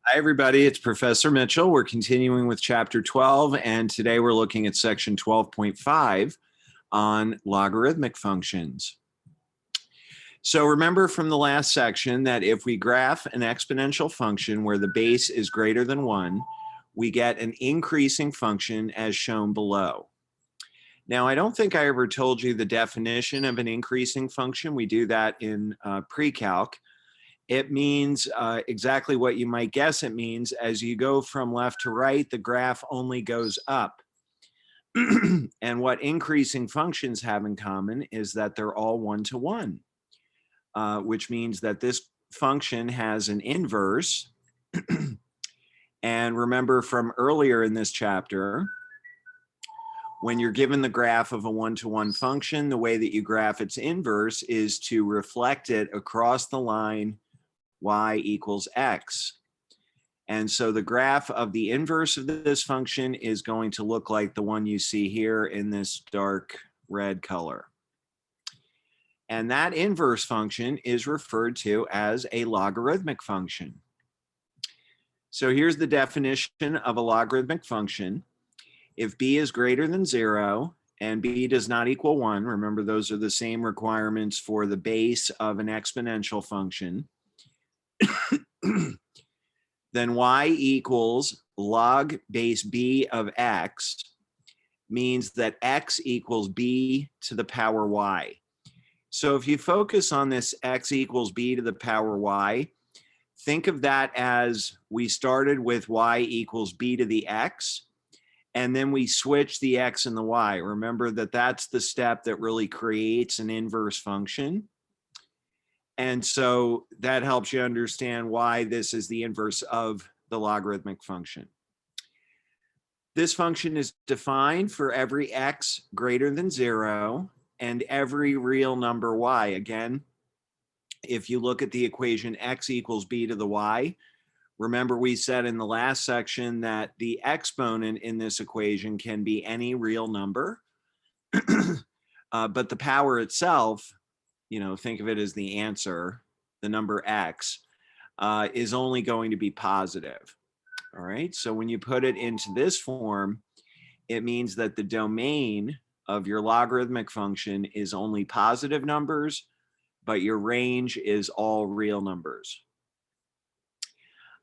Hi, everybody. It's Professor Mitchell. We're continuing with Chapter 12, and today we're looking at Section 12.5 on logarithmic functions. So remember from the last section that if we graph an exponential function where the base is greater than 1, we get an increasing function as shown below. Now, I don't think I ever told you the definition of an increasing function. We do that in pre-calc. It means exactly what you might guess it means. As you go from left to right, the graph only goes up. And what increasing functions have in common is that they're all one-to-one, which means that this function has an inverse. And remember from earlier in this chapter, when you're given the graph of a one-to-one function, the way that you graph its inverse is to reflect it across the line y equals x. And so the graph of the inverse of this function is going to look like the one you see here in this dark red color. And that inverse function is referred to as a logarithmic function. So here's the definition of a logarithmic function. If b is greater than 0 and b does not equal 1, remember those are the same requirements for the base of an exponential function, then y equals log base b of x means that x equals b to the power y. So if you focus on this x equals b to the power y, think of that as we started with y equals b to the x, and then we switch the x and the y. Remember that that's the step that really creates an inverse function. And so that helps you understand why this is the inverse of the logarithmic function. This function is defined for every x greater than 0 and every real number y. Again, if you look at the equation x equals b to the y, remember we said in the last section that the exponent in this equation can be any real number, but the power itself, think of it as the answer, the number x, is only going to be positive. All right, so when you put it into this form, it means that the domain of your logarithmic function is only positive numbers, but your range is all real numbers.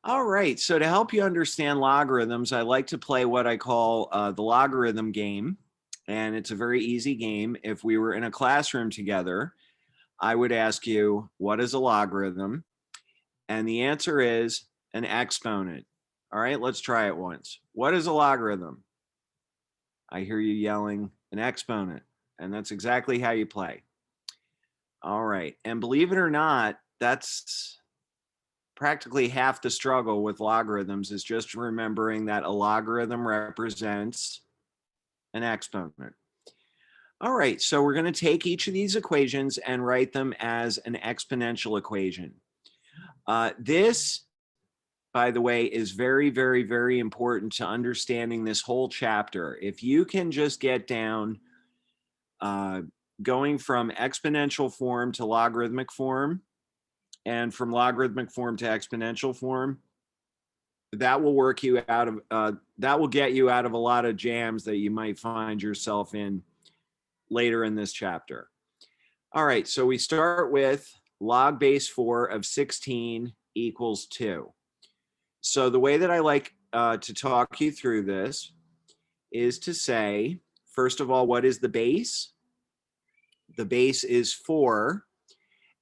All right, so to help you understand logarithms, I like to play what I call the logarithm game, and it's a very easy game. If we were in a classroom together, I would ask you, what is a logarithm? And the answer is an exponent. All right, let's try it once. What is a logarithm? I hear you yelling, an exponent. And that's exactly how you play. All right, and believe it or not, that's practically half the struggle with logarithms, is just remembering that a logarithm represents an exponent. All right, so we're going to take each of these equations and write them as an exponential equation. This, by the way, is very, very, very important to understanding this whole chapter. If you can just get down going from exponential form to logarithmic form, and from logarithmic form to exponential form, that will work you out of that will get you out of a lot of jams that you might find yourself in later in this chapter. All right, so we start with log base 4 of 16 equals 2. So the way that I like to talk you through this is to say, first of all, what is the base? The base is 4.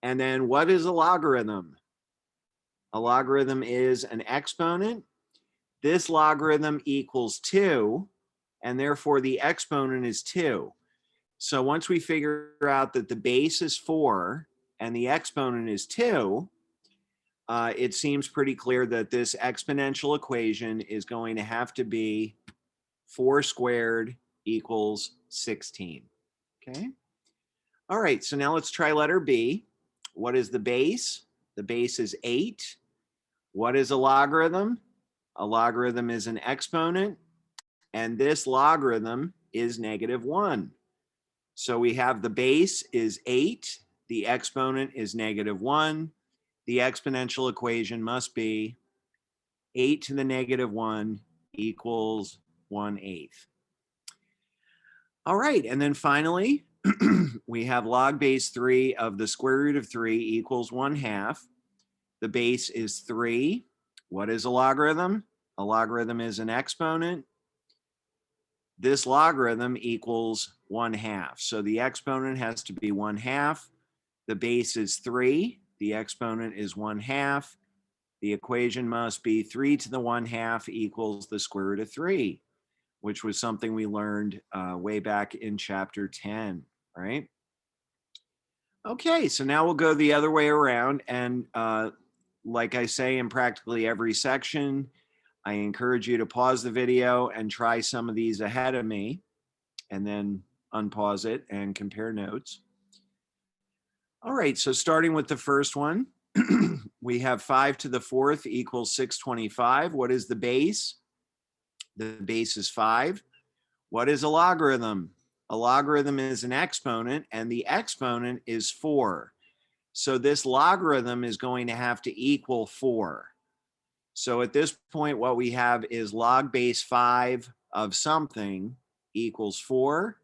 And then what is a logarithm? A logarithm is an exponent. This logarithm equals 2, and therefore the exponent is 2. So once we figure out that the base is 4 and the exponent is 2, it seems pretty clear that this exponential equation is going to have to be 4 squared equals 16. Okay. All right, so now let's try letter B. What is the base? The base is 8. What is a logarithm? A logarithm is an exponent, and this logarithm is -1. So we have the base is 8, the exponent is -1. The exponential equation must be 8 to the negative 1 equals 1/8. All right, and then finally, we have log base 3 of the square root of 3 equals 1/2. The base is 3. What is a logarithm? A logarithm is an exponent. This logarithm equals 1/2. So the exponent has to be 1/2. The base is 3. The exponent is 1/2. The equation must be 3 to the 1/2 equals the square root of 3, which was something we learned way back in chapter 10, right? Okay, so now we'll go the other way around. And like I say in practically every section, I encourage you to pause the video and try some of these ahead of me, and then unpause it and compare notes. All right, so starting with the first one, we have 5 to the 4th equals 625. What is the base? The base is 5. What is a logarithm? A logarithm is an exponent, and the exponent is 4. So this logarithm is going to have to equal 4. So at this point, what we have is log base 5 of something equals 4.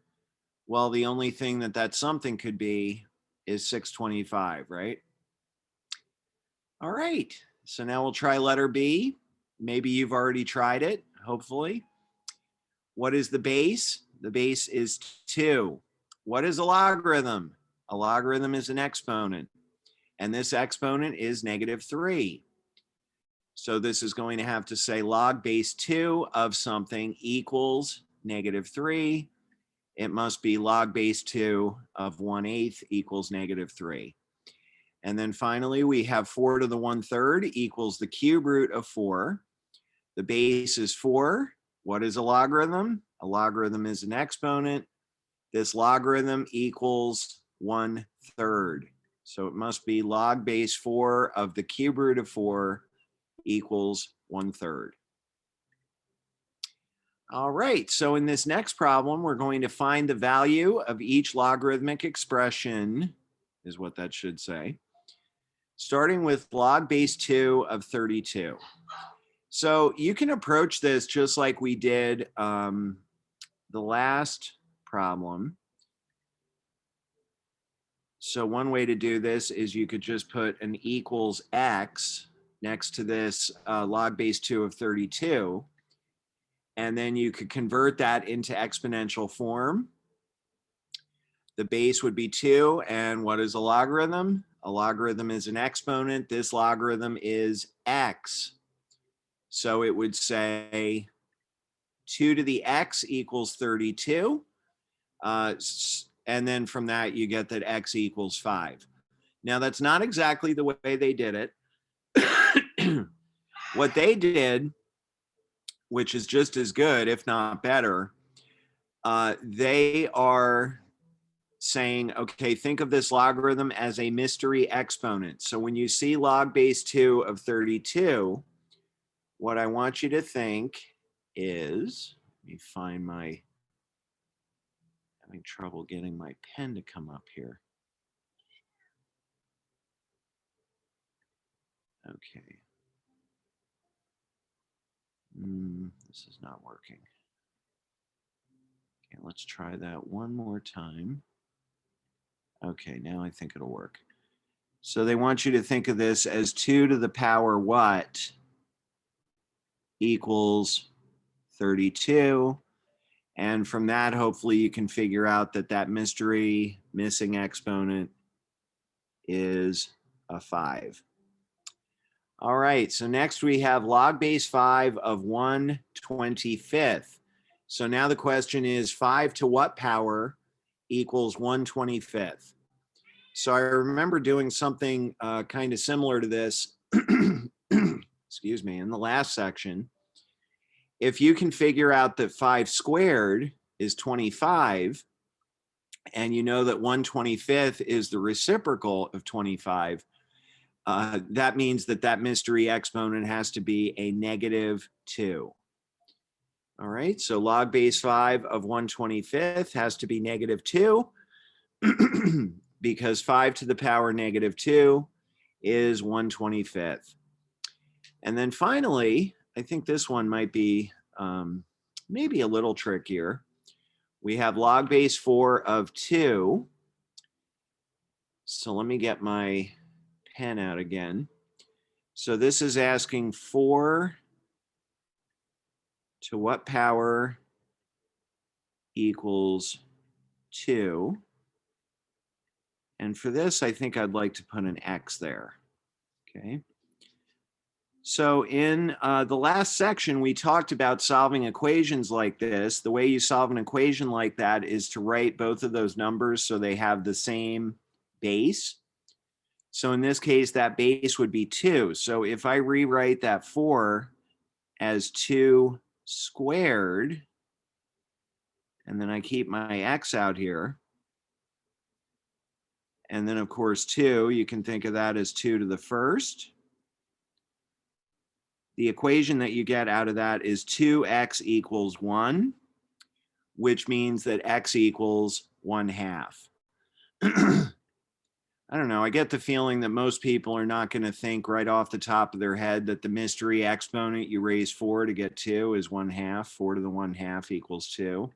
Well, the only thing that something could be is 625, right? All right, so now we'll try letter B. Maybe you've already tried it, hopefully. What is the base? The base is 2. What is a logarithm? A logarithm is an exponent, and this exponent is negative 3. So this is going to have to say log base 2 of something equals negative 3. It must be log base 2 of 1/8 equals negative 3. And then finally, we have 4 to the 1/3 equals the cube root of 4. The base is 4. What is a logarithm? A logarithm is an exponent. This logarithm equals 1/3. So it must be log base 4 of the cube root of 4 equals 1/3. All right, so in this next problem, we're going to find the value of each logarithmic expression, is what that should say, starting with log base 2 of 32. So you can approach this just like we did the last problem. So one way to do this is you could just put an equals x next to this log base 2 of 32. And then you could convert that into exponential form. The base would be 2. And what is a logarithm? A logarithm is an exponent. This logarithm is x. So it would say 2 to the x equals 32. And then from that, you get that x equals 5. Now, that's not exactly the way they did it. What they did, which is just as good, if not better, they are saying, okay, think of this logarithm as a mystery exponent. So when you see log base 2 of 32, what I want you to think is, let me find my, having trouble getting my pen to come up here. Okay. This is not working. Okay, let's try that one more time. Okay, now I think it'll work. So they want you to think of this as 2 to the power what equals 32. And from that, hopefully you can figure out that that mystery missing exponent is a 5. All right, so next we have log base 5 of 1/25. So now the question is 5 to what power equals 1/25? So I remember doing something kind of similar to this, excuse me, in the last section. If you can figure out that 5 squared is 25, and you know that 1/25 is the reciprocal of 25, that means that that mystery exponent has to be a negative 2. All right, so log base 5 of 1/25 has to be negative 2 because 5 to the power negative 2 is 1/25. And then finally, I think this one might be maybe a little trickier. We have log base 4 of 2. So let me get my pen out again. So this is asking 4 to what power equals 2. And for this, I think I'd like to put an x there. Okay. So in the last section, we talked about solving equations like this. The way you solve an equation like that is to write both of those numbers so they have the same base. So in this case, that base would be 2. So if I rewrite that 4 as 2 squared, and then I keep my x out here, and then of course 2, you can think of that as 2 to the first. The equation that you get out of that is 2x equals 1, which means that x equals 1/2. I don't know, I get the feeling that most people are not going to think right off the top of their head that the mystery exponent you raise 4 to get 2 is 1/2. 4 to the 1/2 equals 2.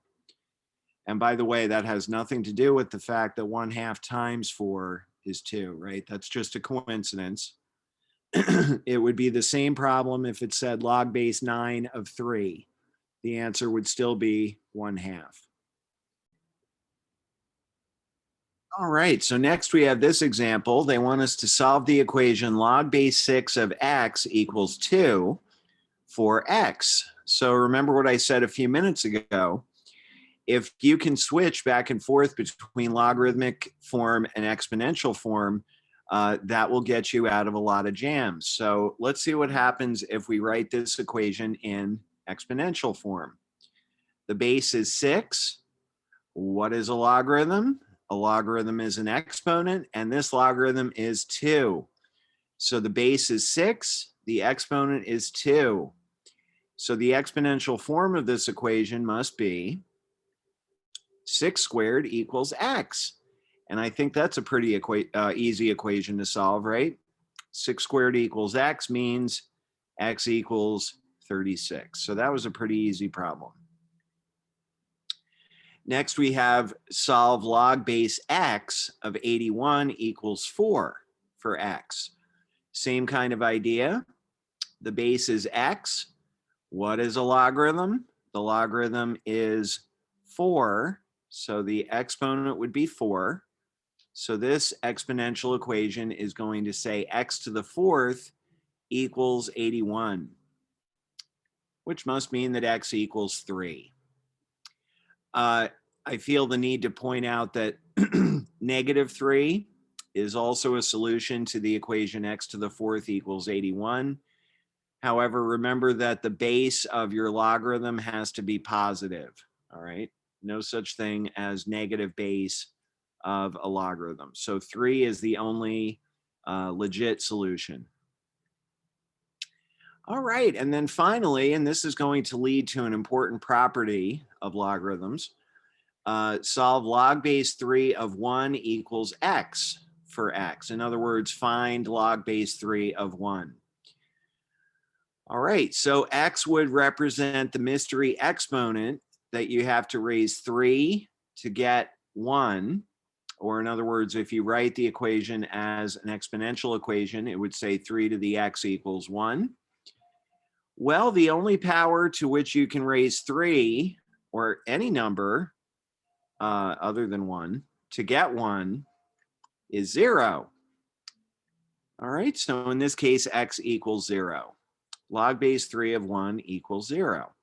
And by the way, that has nothing to do with the fact that 1/2 times 4 is 2, right? That's just a coincidence. It would be the same problem if it said log base 9 of 3. The answer would still be 1/2. All right, so next we have this example. They want us to solve the equation log base 6 of x equals 2 for x. So remember what I said a few minutes ago. If you can switch back and forth between logarithmic form and exponential form, that will get you out of a lot of jams. So let's see what happens if we write this equation in exponential form. The base is 6. What is a logarithm? A logarithm is an exponent, and this logarithm is 2. So the base is 6, the exponent is 2. So the exponential form of this equation must be 6 squared equals x. And I think that's a pretty easy equation to solve, right? 6 squared equals x means x equals 36. So that was a pretty easy problem. Next, we have solve log base x of 81 equals 4 for x. Same kind of idea. The base is x. What is a logarithm? The logarithm is 4. So the exponent would be 4. So this exponential equation is going to say x to the 4th equals 81, which must mean that x equals 3. I feel the need to point out that -3 is also a solution to the equation x to the 4th equals 81. However, remember that the base of your logarithm has to be positive, all right? No such thing as negative base of a logarithm. So 3 is the only legit solution. All right, and then finally, and this is going to lead to an important property of logarithms, solve log base 3 of 1 equals x for x. In other words, find log base 3 of 1. All right, so x would represent the mystery exponent that you have to raise 3 to get 1. Or in other words, if you write the equation as an exponential equation, it would say 3 to the x equals 1. Well, the only power to which you can raise 3, or any number other than 1, to get 1 is 0. All right, so in this case, x equals 0. Log base 3 of 1 equals 0.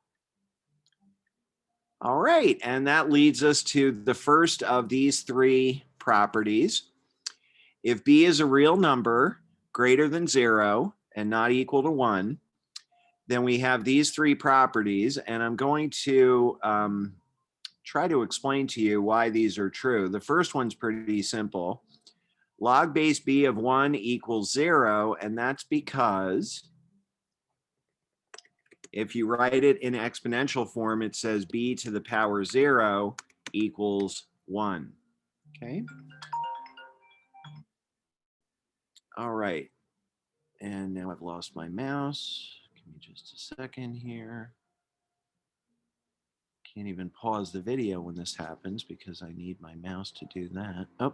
All right, and that leads us to the first of these 3 properties. If b is a real number greater than 0 and not equal to 1, then we have these 3 properties, and I'm going to try to explain to you why these are true. The first one's pretty simple. Log base b of 1 equals 0, and that's because if you write it in exponential form, it says b to the power 0 equals 1. Okay. All right. And now I've lost my mouse. Give me just a second here. Can't even pause the video when this happens because I need my mouse to do that. Oh,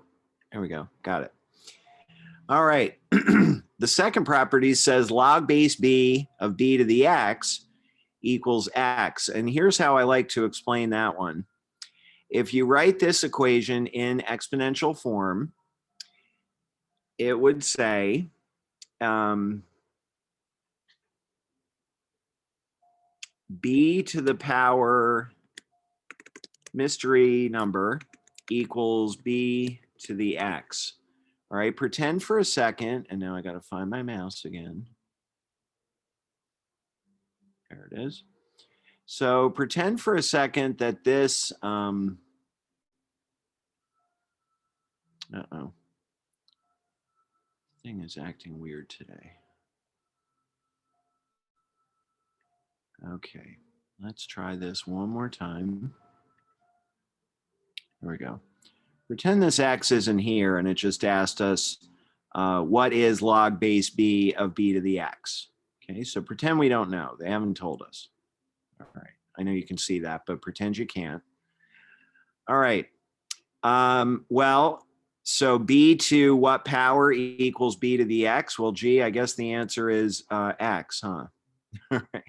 there we go. Got it. All right. The second property says log base b of b to the x equals x. And here's how I like to explain that one. If you write this equation in exponential form, it would say b to the power mystery number equals b to the x. All right, pretend for a second, and now I got to find my mouse again. There it is. So pretend for a second that this, thing is acting weird today. Okay, let's try this one more time. Here we go. Pretend this x isn't here and it just asked us what is log base b of b to the x. Okay, so pretend we don't know. They haven't told us. All right, I know you can see that, but pretend you can't. All right, well, so b to what power equals b to the x? Well, gee, I guess the answer is x, huh? All right.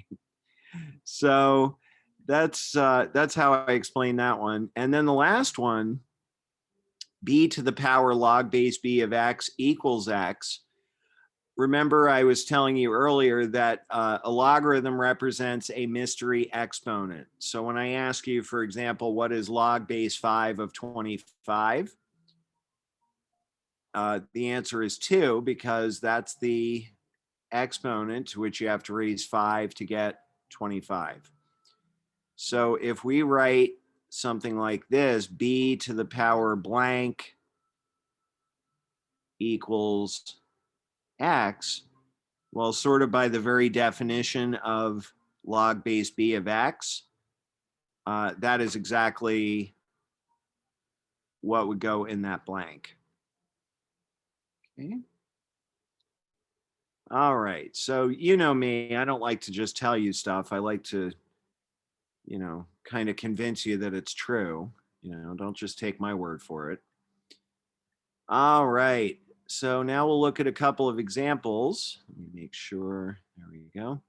So that's how I explain that one. And then the last one, b to the power log base b of x equals x. Remember, I was telling you earlier that a logarithm represents a mystery exponent. So when I ask you, for example, what is log base 5 of 25? The answer is 2, because that's the exponent to which you have to raise 5 to get 25. So if we write something like this, b to the power blank equals x, well, sort of by the very definition of log base b of x, that is exactly what would go in that blank. Okay. All right, so you know me, I don't like to just tell you stuff. I like to, you know, kind of convince you that it's true. You know, don't just take my word for it. All right, so now we'll look at a couple of examples. Let me make sure, there we go.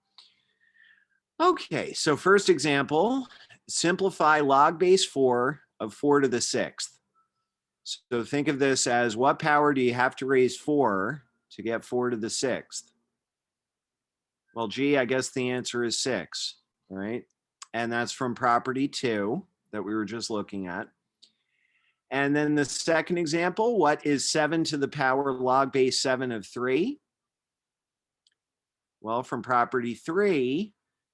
Okay, so first example, simplify log base 4 of 4 to the 6th. So think of this as, what power do you have to raise 4 to get 4 to the 6th? Well, gee, I guess the answer is 6, all right? And that's from property 2 that we were just looking at. And then the second example, what is 7 to the power log base 7 of 3? Well, from property 3,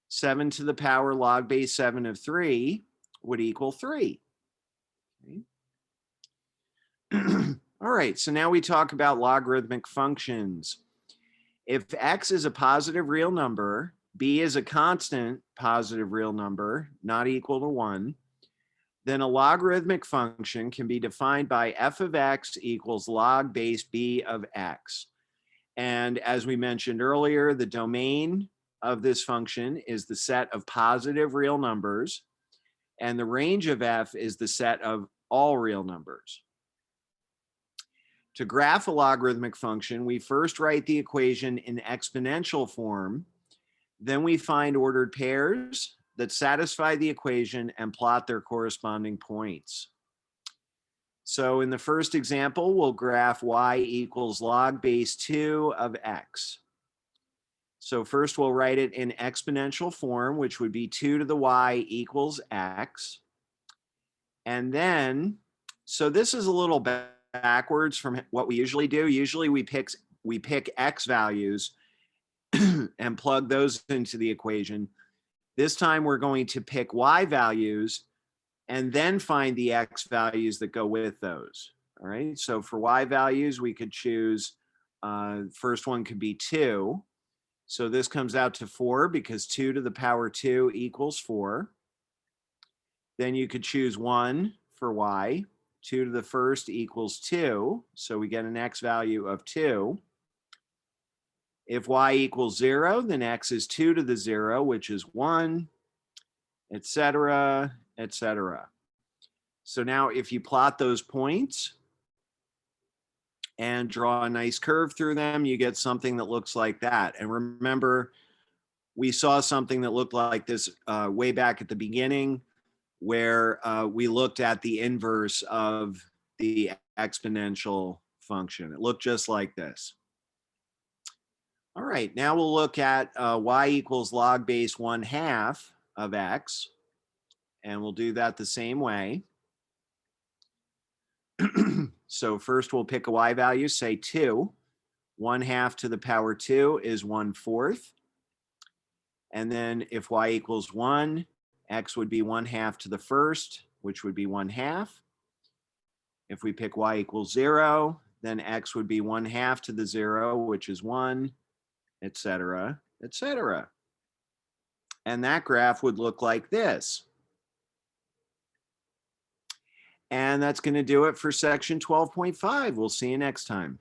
7 to the power log base 7 of 3 would equal 3. Okay. All right, so now we talk about logarithmic functions. If x is a positive real number, b is a constant positive real number, not equal to 1, then a logarithmic function can be defined by f of x equals log base b of x. And as we mentioned earlier, the domain of this function is the set of positive real numbers, and the range of f is the set of all real numbers. To graph a logarithmic function, we first write the equation in exponential form, then we find ordered pairs that satisfy the equation and plot their corresponding points. So in the first example, we'll graph y equals log base 2 of x. So first we'll write it in exponential form, which would be 2 to the y equals x. And then, so this is a little backwards from what we usually do. Usually we pick x values and plug those into the equation. This time we're going to pick y values and then find the x values that go with those. All right, so for y values, we could choose, first one could be 2. So this comes out to 4 because 2 to the power 2 equals 4. Then you could choose 1 for y. 2 to the first equals 2. So we get an x value of 2. If y equals 0, then x is 2 to the 0, which is 1, etc., etc. So now if you plot those points and draw a nice curve through them, you get something that looks like that. And remember, we saw something that looked like this way back at the beginning, where we looked at the inverse of the exponential function. It looked just like this. All right, now we'll look at y equals log base 1/2 of x, and we'll do that the same way. So first we'll pick a y value, say 2. 1/2 to the power 2 is 1/4. And then if y equals 1, x would be 1/2 to the first, which would be 1/2. If we pick y equals 0, then x would be 1/2 to the 0, which is 1, etc., etc. And that graph would look like this. And that's going to do it for section 12.5. We'll see you next time.